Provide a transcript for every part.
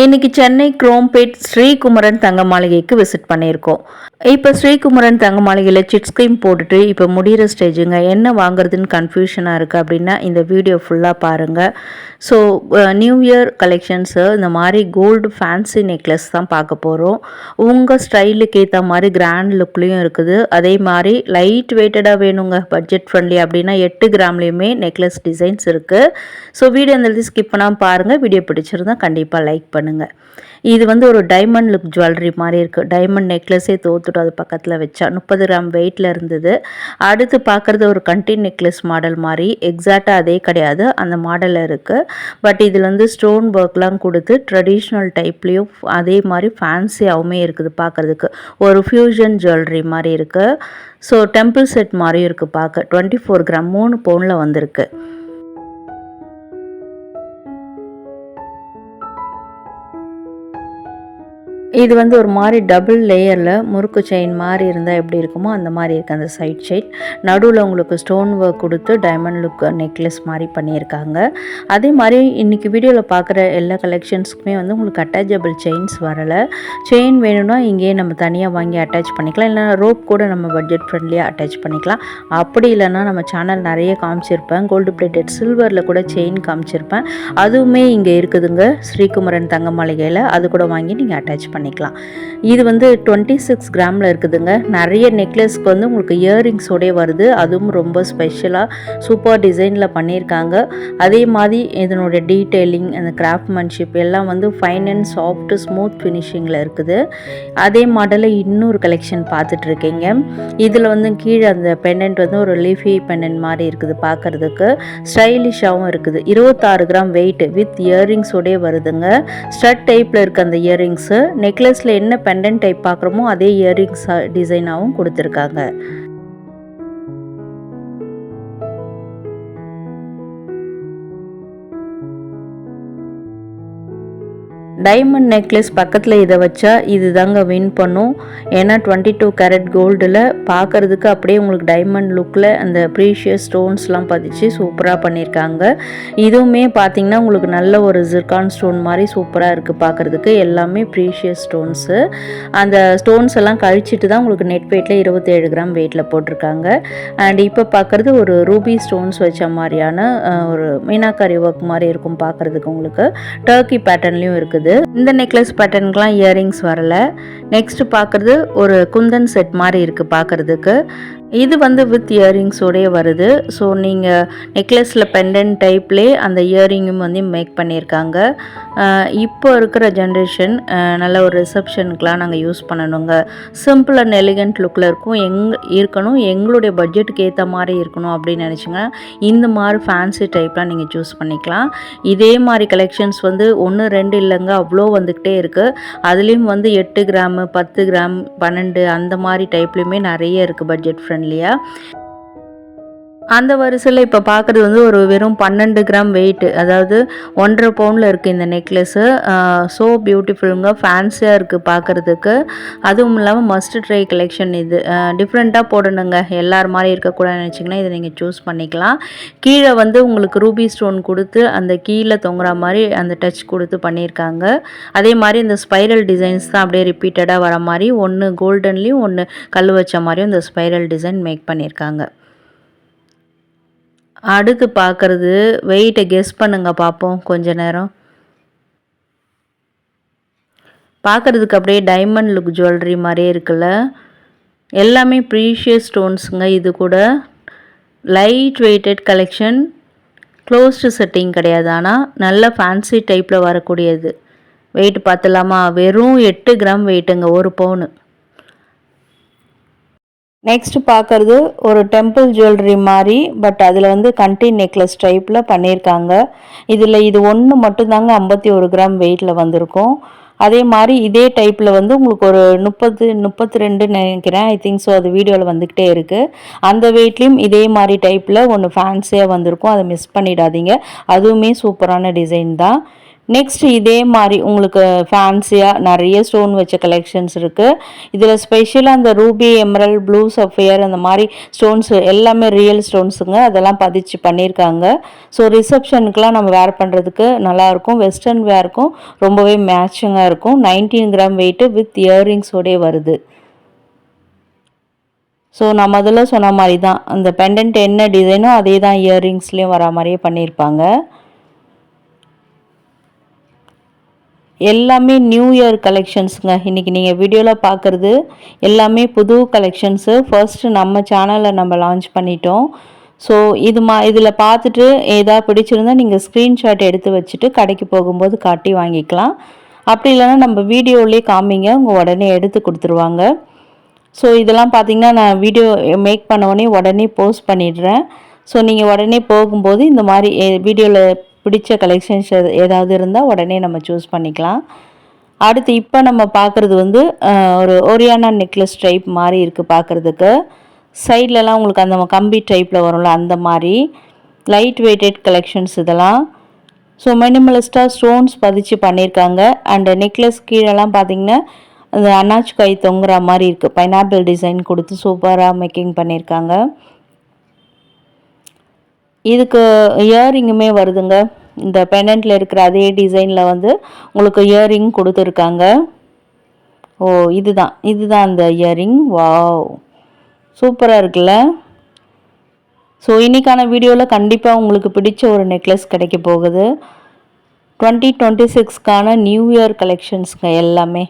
இன்னைக்கு சென்னை குரோம்பேட் ஸ்ரீகுமரன் தங்க மாளிகைக்கு விசிட் பண்ணியிருக்கோம். இப்போ ஸ்ரீகுமரன் தங்க மாளிகையில் சிட் ஸ்கீம் போட்டுட்டு இப்போ முடிகிற ஸ்டேஜுங்க. என்ன வாங்குறதுன்னு கன்ஃபியூஷனாக இருக்குது அப்படின்னா இந்த வீடியோ ஃபுல்லாக பாருங்கள். ஸோ நியூ இயர் கலெக்ஷன்ஸு இந்த மாதிரி கோல்டு ஃபேன்சி நெக்லஸ் தான் பார்க்க போகிறோம். உங்கள் ஸ்டைலுக்கு ஏற்ற மாதிரி கிராண்ட் லுக்லேயும் இருக்குது. அதே மாதிரி லைட் வெயிட்டடாக வேணுங்க, பட்ஜெட் ஃப்ரெண்ட்லி அப்படின்னா 8 கிராம்லேயுமே நெக்லஸ் டிசைன்ஸ் இருக்குது. ஸோ வீடியோ இந்த ஸ்கிப் பண்ணாமல் பாருங்கள். வீடியோ பிடிச்சிருந்தா கண்டிப்பாக லைக் பண்ணுங்கள். இது வந்து ஒரு டைமண்ட் லுக் ஜுவல்லரி மாதிரி இருக்குது. டைமண்ட் நெக்லஸே தோத்துட்டு அது பக்கத்தில் வச்சா 30 கிராம் வெயிட்டில் இருந்தது. அடுத்து பார்க்குறது ஒரு கண்டின் நெக்லஸ் மாடல் மாதிரி, எக்ஸாக்டாக அதே கிடையாது, அந்த மாடலில் இருக்குது. பட் இதில் வந்து ஸ்டோன் ஒர்க்லாம் கொடுத்து ட்ரெடிஷ்னல் டைப்லேயும் அதே மாதிரி ஃபேன்சியாகவுமே இருக்குது பார்க்குறதுக்கு. ஒரு ஃப்யூஷன் ஜுவல்லரி மாதிரி இருக்குது. ஸோ டெம்பிள் செட் மாதிரியும் இருக்குது பார்க்க. 24 கிராம் 3 பவுனில் வந்திருக்கு. இது வந்து ஒரு மாதிரி டபுள் லேயரில் முறுக்கு செயின் மாதிரி இருந்தால் எப்படி இருக்குமோ அந்த மாதிரி இருக்குது அந்த சைட் செயின். நடுவில் உங்களுக்கு ஸ்டோன் ஒர்க் கொடுத்து டைமண்ட் லுக் நெக்லஸ் மாதிரி பண்ணியிருக்காங்க. அதே மாதிரி இன்றைக்கி வீடியோவில் பார்க்குற எல்லா கலெக்ஷன்ஸுக்குமே வந்து உங்களுக்கு அட்டாச்சபிள் செயின்ஸ் வரலை. செயின் வேணும்னா இங்கேயே நம்ம தனியாக வாங்கி அட்டாச் பண்ணிக்கலாம், இல்லைனா ரோப் கூட நம்ம பட்ஜெட் ஃப்ரெண்ட்லியாக அட்டாச் பண்ணிக்கலாம். அப்படி இல்லைன்னா நம்ம சேனல் நிறைய காமிச்சிருப்பேன், கோல்டு பிளேட்டட் சில்வரில் கூட செயின் காமிச்சிருப்பேன். அதுவுமே இங்கே இருக்குதுங்க ஸ்ரீகுமரன் தங்க மாளிகையில். அது கூட வாங்கி நீங்கள் அட்டாச் பண்ணிக்கலாம். இது வந்து 26 கிராமில் இருக்குதுங்க. நிறைய நெக்லஸ்க்கு வந்து உங்களுக்கு இயரிங்ஸோடே வருது. அதுவும் ரொம்ப ஸ்பெஷலாக சூப்பர் டிசைனில் பண்ணியிருக்காங்க. அதே மாதிரி இதனுடைய டீட்டெயிலிங், அந்த கிராஃப்ட்மேன்ஷிப் எல்லாம் வந்து ஃபைன் அண்ட் சாஃப்ட் ஸ்மூத் ஃபினிஷிங்கில் இருக்குது. அதே மாடலில் இன்னொரு கலெக்ஷன் பார்த்துட்ருக்கீங்க. இதில் வந்து கீழே அந்த பெண்டன்ட் வந்து ஒரு லீஃபி பெண்டன்ட் மாதிரி இருக்குது, பார்க்குறதுக்கு ஸ்டைலிஷாகவும் இருக்குது. 26 கிராம் வெயிட் வித் இயரிங்ஸோடே வருதுங்க. ஸ்டட் டைப்பில் இருக்க அந்த இயரிங்ஸு நெக்லஸில் என்ன பெண்டன்ட் டைப் பார்க்குறோமோ அதே இயரிங்ஸ் டிசைனாகவும் கொடுத்துருக்காங்க. டைமண்ட் நெக்லஸ் பக்கத்தில் இதை வச்சா இது தாங்க வின் பண்ணும். ஏன்னா 22 கேரட் கோல்டில் பார்க்குறதுக்கு அப்படியே உங்களுக்கு டைமண்ட் லுக்கில் அந்த ப்ரீஷியஸ் ஸ்டோன்ஸ்லாம் பதிச்சு சூப்பராக பண்ணியிருக்காங்க. இதுவுமே பார்த்திங்கன்னா உங்களுக்கு நல்ல ஒரு ஜிர்கான் ஸ்டோன் மாதிரி சூப்பராக இருக்குது பார்க்குறதுக்கு. எல்லாமே ப்ரீஷியஸ் ஸ்டோன்ஸு. அந்த ஸ்டோன்ஸ் எல்லாம் கழிச்சிட்டு தான் உங்களுக்கு நெட் வெயிட்டில் 27 கிராம் வெயிட்டில் போட்டிருக்காங்க. அண்ட் இப்போ பார்க்குறது ஒரு ரூபி ஸ்டோன்ஸ் வச்ச மாதிரியான ஒரு மீனாக்காரி ஒர்க் மாதிரி இருக்கும் பார்க்குறதுக்கு. உங்களுக்கு டர்க்கி பேட்டர்ன்லேயும் இருக்குது. இந்த நெக்லஸ் பேட்டர்னுக்குலாம் இயரிங்ஸ் வரல. நெக்ஸ்ட் பார்க்குறது ஒரு குந்தன் செட் மாதிரி இருக்குது பார்க்குறதுக்கு. இது வந்து வித் இயரிங்ஸோடய வருது. ஸோ நீங்கள் நெக்லஸில் பெண்டன்ட் டைப்லேயே அந்த இயரிங்கும் வந்து மேக் பண்ணியிருக்காங்க. இப்போ இருக்கிற ஜென்ரேஷன் நல்ல ஒரு ரிசப்ஷனுக்கெலாம் நாங்கள் யூஸ் பண்ணணுங்க. சிம்பிள் அண்ட் எலிகண்ட் லுக்கில் இருக்கணும், எங்களுடைய பட்ஜெட்டுக்கு ஏற்ற மாதிரி இருக்கணும் அப்படின்னு நினச்சிங்கன்னா இந்த மாதிரி ஃபேன்சி டைப்லாம் நீங்கள் சூஸ் பண்ணிக்கலாம். இதே மாதிரி கலெக்ஷன்ஸ் வந்து 1 2 இல்லைங்க, அவ்வளோ வந்துக்கிட்டே இருக்குது. அதுலேயும் வந்து 8 கிராமு 10 கிராம் 12 அந்த மாதிரி டைப்லேயுமே நிறைய இருக்குது பட்ஜெட் ஃப்ரெண்ட்லியாக. அந்த வரிசையில் இப்போ பார்க்குறது வந்து ஒரு வெறும் 12 கிராம் வெயிட், அதாவது 1.5 பவுனில் இருக்குது இந்த நெக்லஸ்ஸு. ஸோ பியூட்டிஃபுல்லுங்க, ஃபேன்சியாக இருக்குது பார்க்குறதுக்கு. அதுவும் இல்லாமல் மஸ்ட் ட்ரை கலெக்ஷன். இது டிஃப்ரெண்ட்டாக போடணுங்க, எல்லார் மாதிரி இருக்கக்கூடாதுன்னு நினச்சிங்கன்னா இதை நீங்கள் சூஸ் பண்ணிக்கலாம். கீழே வந்து உங்களுக்கு ரூபி ஸ்டோன் கொடுத்து அந்த கீழே தொங்குற மாதிரி அந்த டச் கொடுத்து பண்ணியிருக்காங்க. அதே மாதிரி இந்த ஸ்பைரல் டிசைன்ஸ் தான் அப்படியே ரிப்பீட்டடாக வர மாதிரி, ஒன்று கோல்டன்லேயும் ஒன்று கல் வச்ச மாதிரியும் இந்த ஸ்பைரல் டிசைன் மேக் பண்ணியிருக்காங்க. அடுத்து பார்க்குறது வெயிட்டை கெஸ் பண்ணுங்க பார்ப்போம் கொஞ்ச நேரம். பார்க்குறதுக்கு அப்படியே டைமண்ட் லுக் ஜுவல்லரி மாதிரியே இருக்குல்ல. எல்லாமே ப்ரீஷியஸ் ஸ்டோன்ஸுங்க. இது கூட light weighted collection, closed setting கிடையாது, ஆனால் நல்ல ஃபேன்சி டைப்பில் வரக்கூடியது. வெயிட் பார்த்துலாமா? வெறும் 8 கிராம் வெயிட்டுங்க, 1 பவுனு. நெக்ஸ்ட் பார்க்குறது ஒரு டெம்பிள் ஜுவல்லரி மாதிரி, பட் அதில் வந்து கண்டின் நெக்லஸ் டைப்பில் பண்ணியிருக்காங்க. இது ஒன்று மட்டும்தாங்க 51 கிராம் வெயிட்டில் வந்திருக்கும். அதே மாதிரி இதே டைப்பில் வந்து உங்களுக்கு ஒரு 30 32 நினைக்கிறேன், ஐ திங்க் ஸோ. அது வீடியோவில் வந்துக்கிட்டே இருக்குது. அந்த வெயிட்லேயும் இதே மாதிரி டைப்பில் ஒன்று ஃபேன்சியாக வந்திருக்கும், அதை மிஸ் பண்ணிடாதீங்க. அதுவுமே சூப்பரான டிசைன் தான். நெக்ஸ்ட் இதே மாதிரி உங்களுக்கு ஃபேன்சியாக நிறைய ஸ்டோன் வச்ச கலெக்ஷன்ஸ் இருக்குது. இதில் ஸ்பெஷலாக அந்த ரூபி, எமரல்ட், ப்ளூ சஃபையர் அந்த மாதிரி ஸ்டோன்ஸ் எல்லாமே ரியல் ஸ்டோன்ஸுங்க. அதெல்லாம் பதிச்சு பண்ணியிருக்காங்க. ஸோ ரிசப்ஷனுக்குலாம் நம்ம வேர் பண்ணுறதுக்கு நல்லாயிருக்கும். வெஸ்டர்ன் வேருக்கும் ரொம்பவே மேட்சிங்காக இருக்கும். 19 கிராம் வெயிட்டு வித் இயர்ரிங்ஸோடே வருது. ஸோ நான் முதல்ல சொன்ன மாதிரி தான் அந்த பெண்டன்ட் என்ன டிசைனோ அதே தான் இயர்ரிங்ஸ்லேயும் வர மாதிரியே பண்ணியிருப்பாங்க. எல்லாமே நியூ இயர் கலெக்ஷன்ஸுங்க. இன்றைக்கி நீங்கள் வீடியோவில் பார்க்குறது எல்லாமே புது கலெக்ஷன்ஸு. ஃபர்ஸ்ட்டு நம்ம சேனலில் நம்ம லான்ச் பண்ணிட்டோம். ஸோ இதில் பார்த்துட்டு ஏதாவது பிடிச்சிருந்தா நீங்கள் ஸ்க்ரீன்ஷாட் எடுத்து வச்சுட்டு கடைக்கு போகும்போது காட்டி வாங்கிக்கலாம். அப்படி இல்லைன்னா நம்ம வீடியோவிலே காமிங்க, உங்கள் உடனே எடுத்து கொடுத்துருவாங்க. ஸோ இதெல்லாம் பார்த்திங்கன்னா நான் வீடியோ மேக் பண்ண உடனே போஸ்ட் பண்ணிடுறேன். ஸோ நீங்கள் உடனே போகும்போது இந்த மாதிரி வீடியோவில் பிடிச்ச கலெக்ஷன்ஸ் ஏதாவது இருந்தால் உடனே நம்ம சூஸ் பண்ணிக்கலாம். அடுத்து இப்போ நம்ம பார்க்குறது வந்து ஒரு ஓரியானா நெக்லஸ் டைப் மாதிரி இருக்குது பார்க்குறதுக்கு. சைட்லலாம் உங்களுக்கு அந்த கம்பி டைப்பில் வரும்ல அந்த மாதிரி லைட் வெயிட்டட் கலெக்ஷன்ஸ் இதெல்லாம். ஸோ மினிமலிஸ்ட்டாக ஸ்டோன்ஸ் பதிச்சு பண்ணியிருக்காங்க. அண்ட் நெக்லஸ் கீழெல்லாம் பார்த்திங்கன்னா அந்த அன்னாச்சி கை தொங்குற மாதிரி இருக்குது. பைனாப்பிள் டிசைன் கொடுத்து சூப்பராக மேக்கிங் பண்ணியிருக்காங்க. இதுக்கு இயரிங்குமே வருதுங்க. இந்த பெண்டன்ட்டில் இருக்கிற அதே டிசைனில் வந்து உங்களுக்கு இயரிங் கொடுத்துருக்காங்க. ஓ இதுதான் அந்த இயரிங். வாவ், சூப்பராக இருக்குல்ல. ஸோ இன்றைக்கான வீடியோவில் கண்டிப்பாக உங்களுக்கு பிடிச்ச ஒரு நெக்லஸ் கிடைக்க போகுது. 2026க்கான நியூ இயர் கலெக்ஷன்ஸுங்க எல்லாமே.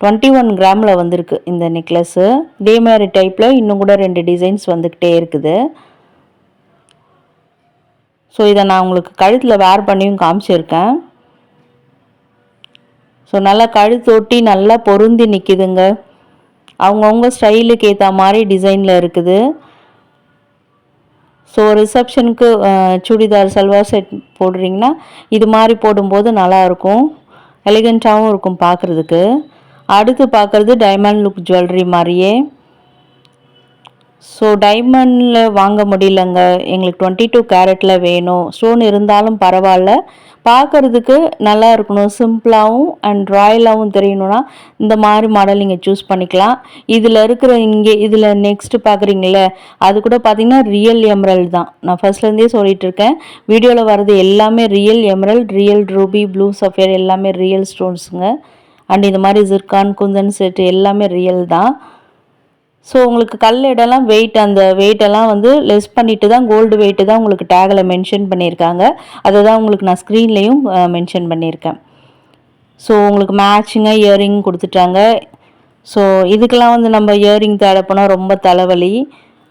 21 கிராமில் வந்திருக்கு இந்த நெக்லஸ்ஸு. இதே மாதிரி டைப்பில் இன்னும் கூட 2 டிசைன்ஸ் வந்துக்கிட்டே இருக்குது. ஸோ இதை நான் உங்களுக்கு கழுத்தில் வேர் பண்ணியும் காமிச்சிருக்கேன். ஸோ நல்லா கழுத்தொட்டி நல்லா பொருந்தி நிற்கிதுங்க. அவங்கவுங்க ஸ்டைலுக்கு ஏற்ற மாதிரி டிசைனில் இருக்குது. ஸோ ரிசப்ஷனுக்கு சுடிதார் சல்வார் செட் போடுறீங்கன்னா இது மாதிரி போடும்போது நல்லாயிருக்கும், எலிகண்ட்டாகவும் இருக்கும் பார்க்குறதுக்கு. அடுத்து பார்க்குறது டைமண்ட் லுக் ஜுவல்லரி மாதிரியே. ஸோ டைமண்டில் வாங்க முடியலங்க, எங்களுக்கு 22 கேரட்டில் வேணும். ஸ்டோன் இருந்தாலும் பரவாயில்ல, பார்க்குறதுக்கு நல்லா இருக்கணும், சிம்பிளாகவும் அண்ட் ராயலாகவும் தெரியணும்னா இந்த மாதிரி மாடல் நீங்கள் சூஸ் பண்ணிக்கலாம். இதில் இருக்கிற இதில் நெக்ஸ்ட்டு பார்க்குறீங்களே அது கூட பார்த்திங்கன்னா ரியல் எமரல்ட் தான். நான் ஃபர்ஸ்ட்லேருந்தே சொல்லிகிட்டு இருக்கேன், வீடியோவில் வர்றது எல்லாமே real emerald, real Ruby, blue sapphire எல்லாமே ரியல் ஸ்டோன்ஸுங்க. அண்ட் இந்த மாதிரி ஜிர்கான், குந்தன் செட்டு எல்லாமே ரியல் தான். ஸோ உங்களுக்கு கல்லெடெல்லாம் அந்த வெயிட்டெல்லாம் வந்து லெஸ் பண்ணிட்டு தான் கோல்டு வெயிட்டு தான் உங்களுக்கு டேகில் மென்ஷன் பண்ணியிருக்காங்க. அதை தான் உங்களுக்கு நான் ஸ்க்ரீன்லேயும் மென்ஷன் பண்ணியிருக்கேன். ஸோ உங்களுக்கு மேட்சிங்காக இயரிங் கொடுத்துட்டாங்க. ஸோ இதுக்கெல்லாம் வந்து நம்ம இயரிங் தேட போனால் ரொம்ப தலைவலி.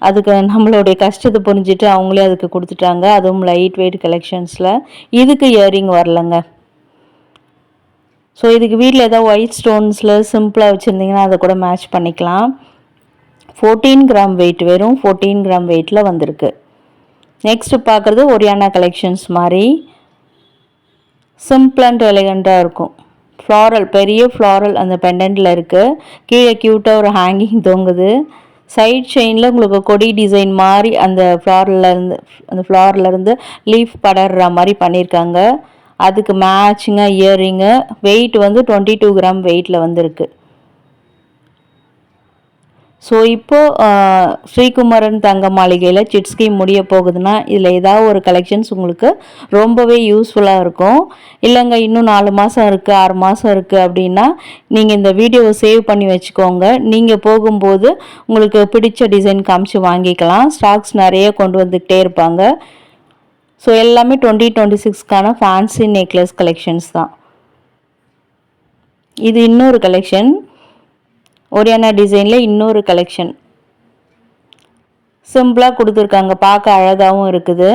அதுக்கு நம்மளுடைய கஷ்டத்தை புரிஞ்சுட்டு அவங்களே அதுக்கு கொடுத்துட்டாங்க. அதுவும் லைட் வெயிட் கலெக்ஷன்ஸில் இதுக்கு இயரிங் வரலங்க. ஸோ இதுக்கு வீட்டில் ஏதாவது ஒயிட் ஸ்டோன்ஸில் சிம்பிளாக வச்சுருந்தீங்கன்னா அதை கூட மேட்ச் பண்ணிக்கலாம். 14 கிராம் வெயிட், வெறும் 14 கிராம் வெயிட்டில் வந்திருக்கு. நெக்ஸ்ட்டு பார்க்குறது ஒரியானா கலெக்ஷன்ஸ் மாதிரி சிம்பிள் அண்ட் எலிகண்ட்டாக இருக்கும். ஃப்ளாரல், பெரிய ஃப்ளாரல் அந்த பெண்டன்ட்டில் இருக்குது. கீழே க்யூட்டாக ஒரு ஹேங்கிங் தொங்குது. சைட் செயினில் உங்களுக்கு கொடி டிசைன் மாதிரி அந்த ஃப்ளார்லேருந்து லீஃப் படர்ற மாதிரி பண்ணியிருக்காங்க. அதுக்கு மேட்சிங்காக இயரிங்கு. வெயிட் வந்து 22 கிராம் வெயிட்டில் வந்திருக்கு. ஸோ இப்போது ஸ்ரீகுமரன் தங்க மாளிகையில் சிட் ஸ்கீம் முடிய போகுதுன்னா இதில் ஏதாவது ஒரு கலெக்ஷன்ஸ் உங்களுக்கு ரொம்பவே யூஸ்ஃபுல்லாக இருக்கும். இல்லைங்க இன்னும் 4 மாதம் இருக்குது, 6 மாதம் இருக்குது அப்படின்னா நீங்கள் இந்த வீடியோவை சேவ் பண்ணி வச்சுக்கோங்க. நீங்கள் போகும்போது உங்களுக்கு பிடிச்ச டிசைன் காமிச்சு வாங்கிக்கலாம். ஸ்டாக்ஸ் நிறைய கொண்டு வந்துக்கிட்டே இருப்பாங்க. ஸோ எல்லாமே 2026க்கான ஃபேன்சி நெக்லஸ் கலெக்ஷன்ஸ் தான். இது இன்னொரு கலெக்ஷன், ஒரியானா டிசைனில் இன்னொரு கலெக்ஷன். சிம்பிளாக கொடுத்துருக்காங்க, பார்க்க அழகாகவும் இருக்குது.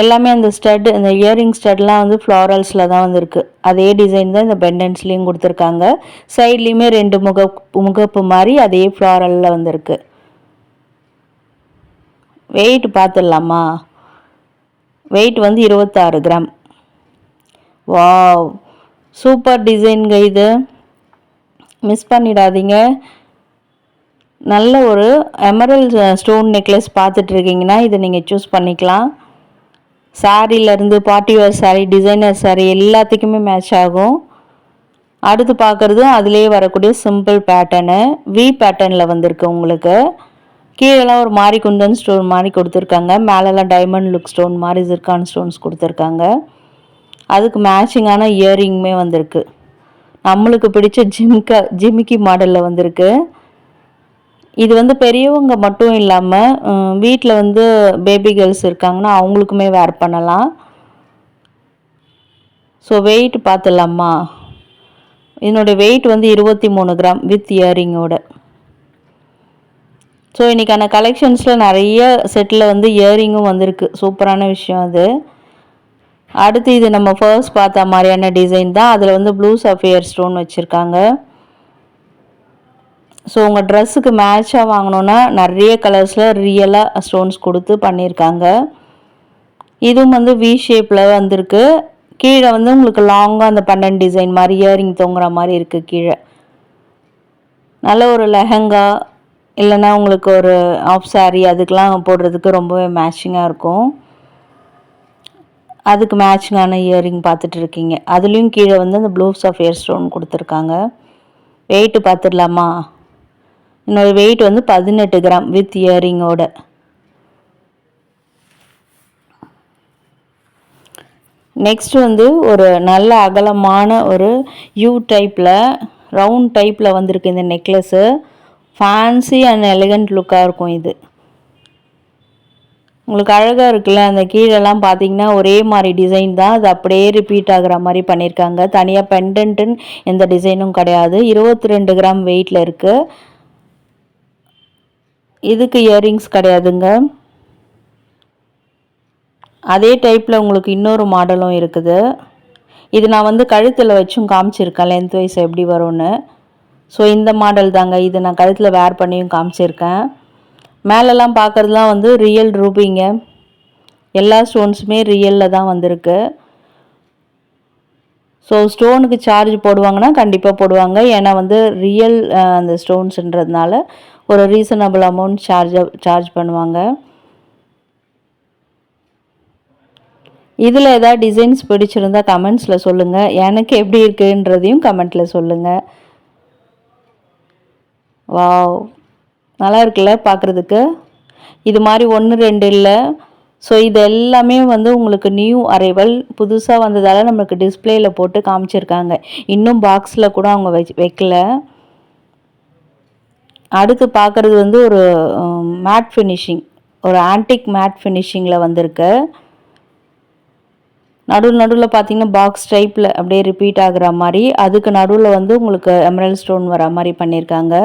எல்லாமே அந்த ஸ்டட், அந்த இயரிங் ஸ்டட்லாம் வந்து ஃப்ளாரல்ஸில் தான் வந்துருக்கு. அதே டிசைன் தான் இந்த பெண்டன்ட்ஸ்லேயும் கொடுத்துருக்காங்க. சைட்லேயுமே 2 முகப்பு மாதிரி அதே ஃப்ளாரலில் வந்திருக்கு. வெயிட் பார்த்துடலாமா? வெயிட் வந்து 26 கிராம். Wow, super டிசைன்ங்க. இது மிஸ் பண்ணிடாதீங்க. நல்ல ஒரு எமரல்ட் ஸ்டோன் நெக்லஸ் பார்த்துட்ருக்கீங்கன்னா இதை நீங்கள் சூஸ் பண்ணிக்கலாம். சாரீலேருந்து party wear sari, designer sari எல்லாத்துக்குமே மேட்ச் ஆகும். அடுத்து பார்க்குறது அதுலேயே வரக்கூடிய சிம்பிள் பேட்டர்னு வி பேட்டர்னில் வந்திருக்கு உங்களுக்கு. கீழெல்லாம் ஒரு மாரி குந்தன் ஸ்டோன் மாதிரி கொடுத்துருக்காங்க. மேலெல்லாம் டைமண்ட் லுக் ஸ்டோன் மாதிரி ஜிர்கான் ஸ்டோன்ஸ் கொடுத்துருக்காங்க. அதுக்கு மேட்சிங்கான இயரிங்குமே வந்திருக்கு. நம்மளுக்கு பிடிச்ச ஜிமிக்கி மாடலில் வந்திருக்கு. இது வந்து பெரியவங்க மட்டும் இல்லாமல் வீட்டில் வந்து பேபி கேர்ள்ஸ் இருக்காங்கன்னா அவங்களுக்குமே வேர் பண்ணலாம். ஸோ வெயிட் பார்த்துடலாமா? இதனுடைய வெயிட் வந்து 23 கிராம் வித் இயரிங்கோட. ஸோ இன்றைக்கான கலெக்ஷன்ஸில் நிறைய செட்டில் வந்து இயரிங்கும் வந்திருக்கு. சூப்பரான விஷயம் அது. அடுத்து இது நம்ம ஃபர்ஸ்ட் பார்த்த மாதிரியான டிசைன் தான். அதில் வந்து ப்ளூ சஃபியர் ஸ்டோன் வச்சுருக்காங்க. ஸோ உங்கள் ட்ரெஸ்ஸுக்கு மேட்சாக வாங்கினோன்னா நிறைய கலர்ஸில் ரியலாக ஸ்டோன்ஸ் கொடுத்து பண்ணியிருக்காங்க. இதுவும் வந்து வி ஷேப்பில் வந்திருக்கு. கீழே வந்து உங்களுக்கு லாங்காக அந்த பண்டன் டிசைன் மாதிரி இயரிங் தொங்குற மாதிரி இருக்குது. கீழே நல்ல ஒரு லெஹங்கா இல்லைன்னா உங்களுக்கு ஒரு ஆஃப் சாரீ அதுக்கெலாம் போடுறதுக்கு ரொம்பவே மேட்சிங்காக இருக்கும். அதுக்கு மேட்சிங்கான இயரிங் பார்த்துட்டு இருக்கீங்க. அதுலேயும் கீழே வந்து அந்த ப்ளூ சஃபியர் ஸ்டோன் கொடுத்துருக்காங்க. வெயிட்டு பார்த்துடலாமா? இன்னொரு வெயிட் வந்து 18 கிராம் வித் இயரிங்கோட. நெக்ஸ்ட் வந்து ஒரு நல்ல அகலமான ஒரு யூ டைப்பில் ரவுண்ட் டைப்பில் வந்திருக்கு இந்த நெக்லஸ்ஸு. ஃபேன்சி அண்ட் எலிகண்ட் லுக்காக இருக்கும். இது உங்களுக்கு அழகாக இருக்குல்ல. அந்த கீழெல்லாம் பார்த்தீங்கன்னா ஒரே மாதிரி டிசைன் தான். அது அப்படியே ரிப்பீட் ஆகிற மாதிரி பண்ணியிருக்காங்க. தனியாக பெண்டன்ட்டுன்னு எந்த டிசைனும் கிடையாது. 22 கிராம் வெயிட்டில் இருக்குது. இதுக்கு இயரிங்ஸ் கிடையாதுங்க. அதே டைப்பில் உங்களுக்கு இன்னொரு மாடலும் இருக்குது. இது நான் வந்து கழுத்தில் வச்சும் காமிச்சிருக்கேன் லென்த் வைஸ் எப்படி வரும்னு. ஸோ இந்த மாடல் தாங்க. இது நான் கழுத்தில் வேர் பண்ணியும் காமிச்சிருக்கேன். மேலெல்லாம் பார்க்குறதுலாம் வந்து ரியல் ரூபிங்க. எல்லா ஸ்டோன்ஸுமே ரியலில் தான் வந்திருக்கு. ஸோ ஸ்டோனுக்கு சார்ஜ் போடுவாங்கன்னா கண்டிப்பாக போடுவாங்க. ஏன்னா வந்து ரியல் அந்த ஸ்டோன்ஸுன்றதுனால ஒரு ரீசனபிள் அமௌண்ட் சார்ஜ் பண்ணுவாங்க. இதில் ஏதாவது டிசைன்ஸ் பிடிச்சிருந்தா கமெண்ட்ஸில் சொல்லுங்கள். எனக்கு எப்படி இருக்குன்றதையும் கமெண்ட்டில் சொல்லுங்கள். வாவ், நல்லா இருக்குல்ல பார்க்குறதுக்கு. இது மாதிரி 1 2 இல்லை. ஸோ இது எல்லாமே வந்து உங்களுக்கு நியூ அரைவல் புதுசாக வந்ததால் நம்மளுக்கு டிஸ்பிளேயில் போட்டு காமிச்சிருக்காங்க. இன்னும் பாக்ஸில் கூட அவங்க வைக்கல. அடுத்து பார்க்குறது வந்து ஒரு மேட் ஃபினிஷிங், ஒரு ஆன்டிக் மேட் ஃபினிஷிங்கில் வந்திருக்கு. நடுவில் பார்த்தீங்கன்னா பாக்ஸ் டைப்பில் அப்படியே ரிப்பீட் ஆகுற மாதிரி, அதுக்கு நடுவில் வந்து உங்களுக்கு எமரல்ட் ஸ்டோன் வர மாதிரி பண்ணியிருக்காங்க.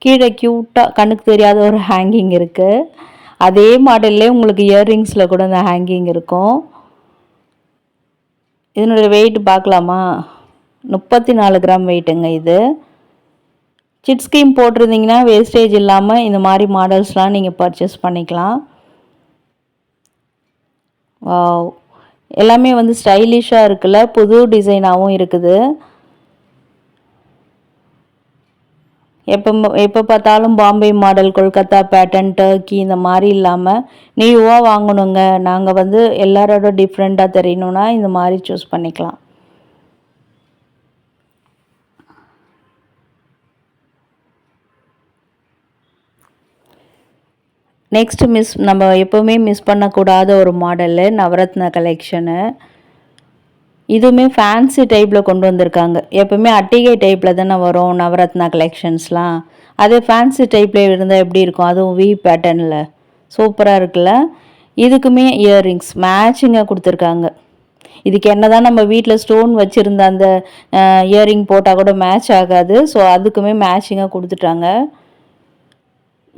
கீழே க்யூட்டாக கண்ணுக்கு தெரியாத ஒரு ஹேங்கிங் இருக்குது. அதே மாடல்லே உங்களுக்கு இயர்ரிங்ஸில் கூட இந்த ஹேங்கிங் இருக்கும். இதனுடைய வெயிட் பார்க்கலாமா? 34 கிராம் வெயிட்டுங்க இது. சிட் ஸ்கீம் போட்டிருந்தீங்கன்னா வேஸ்டேஜ் இல்லாமல் இந்த மாதிரி மாடல்ஸ்லாம் நீங்கள் பர்ச்சேஸ் பண்ணிக்கலாம். வாவ், எல்லாமே வந்து ஸ்டைலிஷாக இருக்குல்ல, புது டிசைனாகவும் இருக்குது. எப்போ பார்த்தாலும் Bombay model, Kolkata pattern, Turkey இந்த மாதிரி இல்லாமல் நியூவாக வாங்கணுங்க. நாங்கள் வந்து எல்லாரோட டிஃப்ரெண்ட்டாக தெரியணுன்னா இந்த மாதிரி சூஸ் பண்ணிக்கலாம். நெக்ஸ்ட் நம்ம எப்போவுமே மிஸ் பண்ணக்கூடாத ஒரு மாடலு நவரத்னா கலெக்ஷனு. இதுவுமே ஃபேன்சி டைப்பில் கொண்டு வந்திருக்காங்க. எப்போவுமே அட்டிகை டைப்பில் தானே வரும் நவரத்னா கலெக்ஷன்ஸ்லாம். அதே ஃபேன்சி டைப்பில் இருந்தால் எப்படி இருக்கும்? அதுவும் வி பேட்டர்னில் சூப்பராக இருக்குல்ல. இதுக்குமே இயர்ரிங்ஸ் மேட்சிங்காக கொடுத்துருக்காங்க. இதுக்கு என்ன தான் நம்ம வீட்டில் ஸ்டோன் வச்சுருந்த அந்த இயர்ரிங் போட்டால் கூட மேட்ச் ஆகாது. ஸோ அதுக்குமே மேட்சிங்காக கொடுத்துட்டாங்க.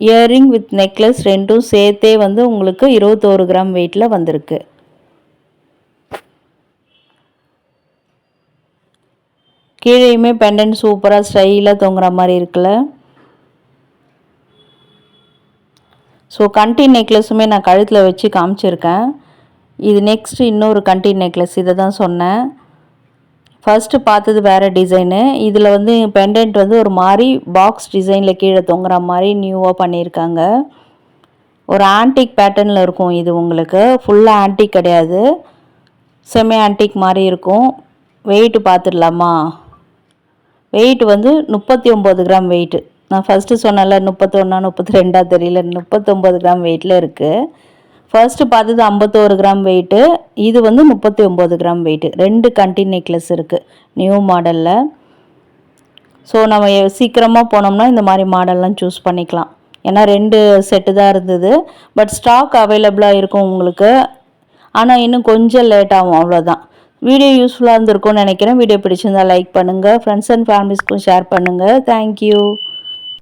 இயர்ரிங் வித் நெக்லஸ் ரெண்டும் சேர்த்தே வந்து உங்களுக்கு 21 கிராம் வெயிட்டில் வந்திருக்கு. கீழேயுமே பெண்டன்ட் சூப்பராக ஸ்டைலாக தொங்குற மாதிரி இருக்குல்ல. ஸோ கண்டி நெக்லஸுமே நான் கழுத்தில் வச்சு காமிச்சிருக்கேன். இது நெக்ஸ்ட்டு இன்னொரு கண்டி நெக்லஸ், இதை தான் சொன்னேன். ஃபஸ்ட்டு பார்த்தது வேறு டிசைனு. இதில் வந்து பெண்டன்ட் வந்து ஒரு மாதிரி பாக்ஸ் டிசைனில் கீழே தொங்குற மாதிரி நியூவாக பண்ணியிருக்காங்க. ஒரு ஆன்டிக் பேட்டர்னில் இருக்கும். இது உங்களுக்கு ஃபுல்லாக ஆன்டிக் கிடையாது, செமி ஆன்டிக் மாதிரி இருக்கும். வெயிட்டு பார்த்துடலாமா? வெயிட் வந்து 39 கிராம் வெயிட்டு. நான் ஃபஸ்ட்டு சொன்னேன்ல 31 32 தெரியல, 39 கிராம் வெயிட்டில் இருக்குது. ஃபர்ஸ்ட்டு பார்த்தது 51 கிராம் வெயிட்டு, இது வந்து 39 கிராம் வெயிட்டு. 2 கண்டி நெக்லஸ் இருக்குது நியூ மாடலில். ஸோ நம்ம சீக்கிரமாக போனோம்னா இந்த மாதிரி மாடல்லாம் சூஸ் பண்ணிக்கலாம். ஏன்னா 2 செட்டு தான் இருந்தது. பட் ஸ்டாக் அவைலபிளாக இருக்கும் உங்களுக்கு. ஆனால் இன்னும் கொஞ்சம் லேட் ஆகும், அவ்வளோதான். வீடியோ யூஸ்ஃபுல்லாக இருந்திருக்கும்னு நினைக்கிறேன். வீடியோ பிடிச்சிருந்தால் லைக் பண்ணுங்கள், ஃப்ரெண்ட்ஸ் அண்ட் ஃபேமிலிஸ்க்கும் ஷேர் பண்ணுங்கள். தேங்க்யூ.